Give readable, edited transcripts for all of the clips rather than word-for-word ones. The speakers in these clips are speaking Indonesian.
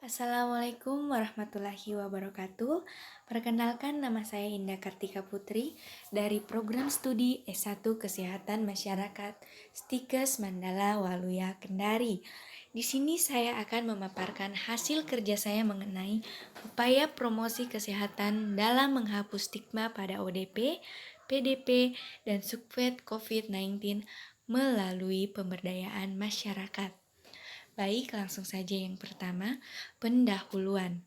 Assalamualaikum warahmatullahi wabarakatuh. Perkenalkan, nama saya Indah Kartika Putri dari program studi S1 Kesehatan Masyarakat Stikes Mandala Waluya Kendari. Di sini saya akan memaparkan hasil kerja saya mengenai upaya promosi kesehatan dalam menghapus stigma pada ODP, PDP, dan suspek COVID-19 melalui pemberdayaan masyarakat. Baik, langsung saja yang pertama, pendahuluan.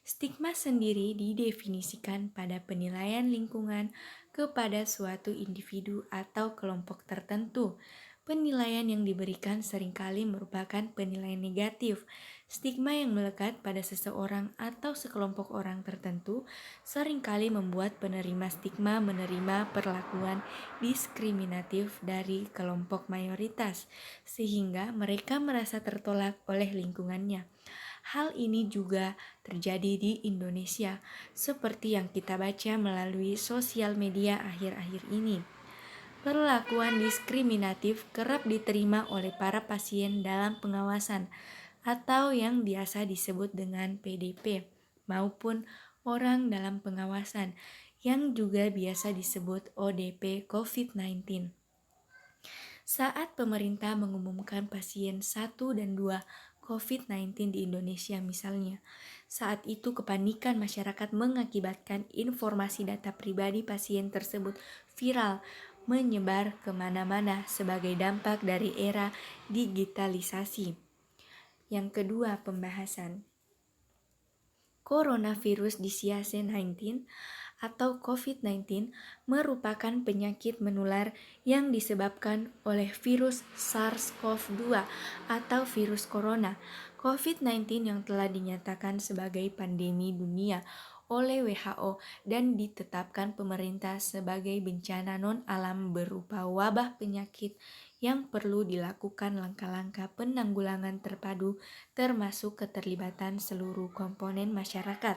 Stigma sendiri didefinisikan pada penilaian lingkungan kepada suatu individu atau kelompok tertentu. Penilaian yang diberikan seringkali merupakan penilaian negatif. Stigma yang melekat pada seseorang atau sekelompok orang tertentu seringkali membuat penerima stigma menerima perlakuan diskriminatif dari kelompok mayoritas, sehingga mereka merasa tertolak oleh lingkungannya. Hal ini juga terjadi di Indonesia, seperti yang kita baca melalui sosial media akhir-akhir ini. Perlakuan diskriminatif kerap diterima oleh para pasien dalam pengawasan atau yang biasa disebut dengan PDP maupun orang dalam pengawasan yang juga biasa disebut ODP COVID-19. Saat pemerintah mengumumkan pasien 1 dan 2 COVID-19 di Indonesia misalnya, saat itu kepanikan masyarakat mengakibatkan informasi data pribadi pasien tersebut viral, menyebar kemana-mana sebagai dampak dari era digitalisasi. Yang kedua, pembahasan. Coronavirus disease 19 atau COVID-19 merupakan penyakit menular yang disebabkan oleh virus SARS-CoV-2 atau virus corona. COVID-19 yang telah dinyatakan sebagai pandemi dunia oleh WHO dan ditetapkan pemerintah sebagai bencana non-alam berupa wabah penyakit yang perlu dilakukan langkah-langkah penanggulangan terpadu termasuk keterlibatan seluruh komponen masyarakat.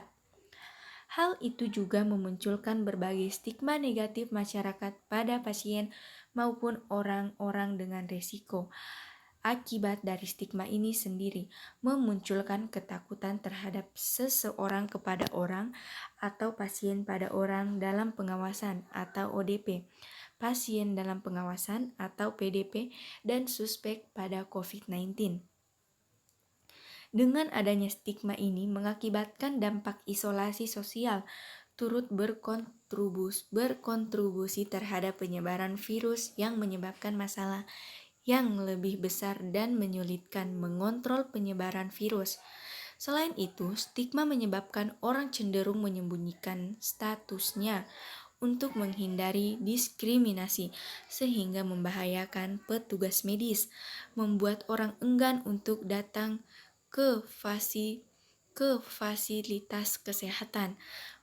Hal itu juga memunculkan berbagai stigma negatif masyarakat pada pasien maupun orang-orang dengan risiko. Akibat dari stigma ini sendiri memunculkan ketakutan terhadap seseorang kepada orang atau pasien pada orang dalam pengawasan atau ODP, pasien dalam pengawasan atau PDP, dan suspek pada COVID-19. Dengan adanya stigma ini mengakibatkan dampak isolasi sosial turut berkontribusi terhadap penyebaran virus yang menyebabkan masalah yang lebih besar dan menyulitkan mengontrol penyebaran virus. Selain itu, stigma menyebabkan orang cenderung menyembunyikan statusnya untuk menghindari diskriminasi, sehingga membahayakan petugas medis, membuat orang enggan untuk datang ke fasilitas kesehatan,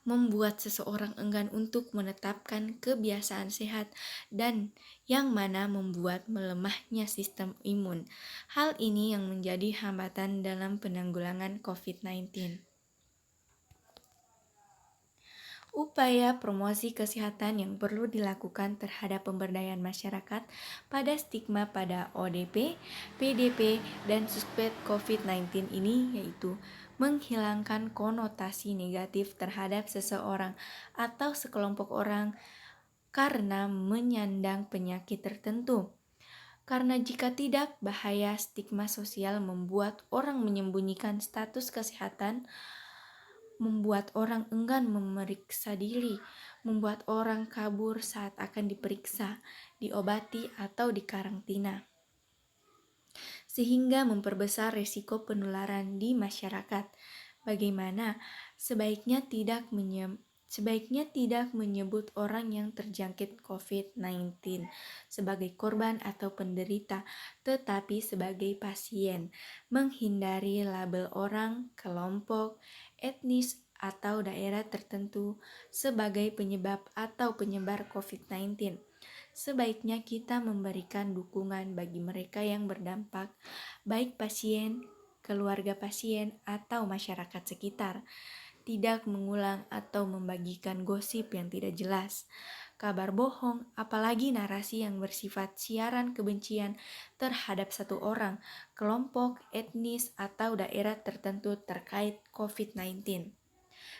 membuat seseorang enggan untuk menetapkan kebiasaan sehat, dan yang mana membuat melemahnya sistem imun. Hal ini yang menjadi hambatan dalam penanggulangan COVID-19. Upaya promosi kesehatan yang perlu dilakukan terhadap pemberdayaan masyarakat pada stigma pada ODP, PDP, dan suspek COVID-19 ini yaitu menghilangkan konotasi negatif terhadap seseorang atau sekelompok orang karena menyandang penyakit tertentu. Karena jika tidak, bahaya stigma sosial membuat orang menyembunyikan status kesehatan, membuat orang enggan memeriksa diri, membuat orang kabur saat akan diperiksa, diobati, atau dikarantina, sehingga memperbesar risiko penularan di masyarakat. Bagaimana? Sebaiknya tidak menyebut orang yang terjangkit COVID-19 sebagai korban atau penderita, tetapi sebagai pasien. Menghindari label orang, kelompok, etnis, atau daerah tertentu sebagai penyebab atau penyebar COVID-19. Sebaiknya kita memberikan dukungan bagi mereka yang berdampak, baik pasien, keluarga pasien, atau masyarakat sekitar. Tidak mengulang atau membagikan gosip yang tidak jelas. kabar bohong, apalagi narasi yang bersifat siaran kebencian terhadap satu orang, kelompok, etnis, atau daerah tertentu terkait COVID-19.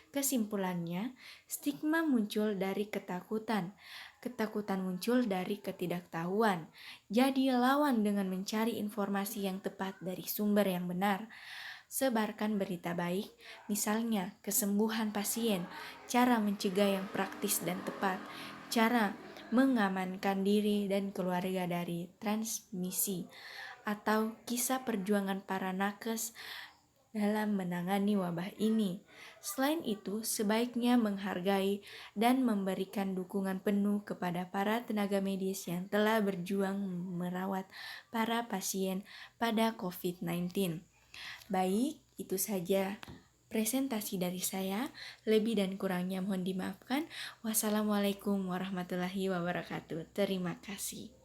Kesimpulannya, stigma muncul dari ketakutan. Ketakutan muncul dari ketidaktahuan. Jadi lawan dengan mencari informasi yang tepat dari sumber yang benar. Sebarkan berita baik, misalnya kesembuhan pasien, cara mencegah yang praktis dan tepat, cara mengamankan diri dan keluarga dari transmisi, atau kisah perjuangan para nakes dalam menangani wabah ini. Selain itu, sebaiknya menghargai dan memberikan dukungan penuh kepada para tenaga medis yang telah berjuang merawat para pasien pada COVID-19. Baik, itu saja presentasi dari saya. Lebih dan kurangnya mohon dimaafkan. Wassalamualaikum warahmatullahi wabarakatuh. Terima kasih.